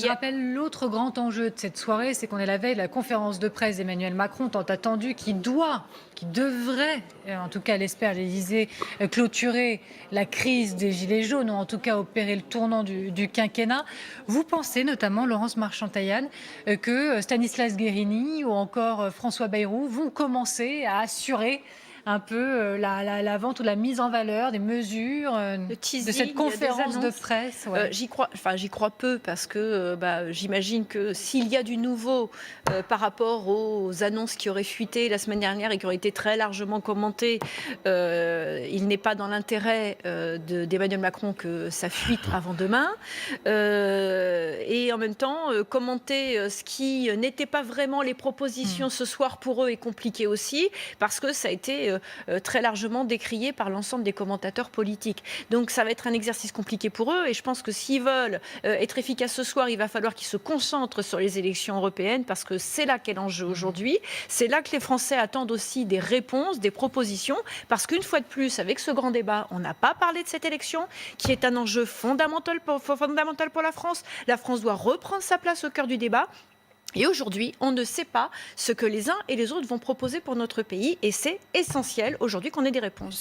Je rappelle l'autre grand enjeu de cette soirée, c'est qu'on est la veille de la conférence de presse d'Emmanuel Macron, tant attendue, qui devrait, en tout cas l'espère l'Élysée, clôturer la crise des Gilets jaunes, ou en tout cas opérer le tournant du quinquennat. Vous pensez notamment, Laurence Marchand-Taillane, que Stanislas Guerini ou encore François Bayrou vont commencer à assurer un peu la vente ou la mise en valeur des mesures Le de cette teasing, il y a des conférence de annonces. presse. Ouais. J'y crois peu parce que j'imagine que s'il y a du nouveau par rapport aux annonces qui auraient fuité la semaine dernière et qui auraient été très largement commentées, il n'est pas dans l'intérêt d'Emmanuel Macron que ça fuite avant demain. Et en même temps, commenter ce qui n'était pas vraiment les propositions ce soir pour eux est compliqué aussi parce que ça a été très largement décrié par l'ensemble des commentateurs politiques. Donc ça va être un exercice compliqué pour eux et je pense que s'ils veulent être efficaces ce soir, il va falloir qu'ils se concentrent sur les élections européennes parce que c'est là qu'est l'enjeu aujourd'hui. C'est là que les Français attendent aussi des réponses, des propositions parce qu'une fois de plus, avec ce grand débat, on n'a pas parlé de cette élection qui est un enjeu fondamental pour la France. La France doit reprendre sa place au cœur du débat. Et aujourd'hui, on ne sait pas ce que les uns et les autres vont proposer pour notre pays et c'est essentiel aujourd'hui qu'on ait des réponses.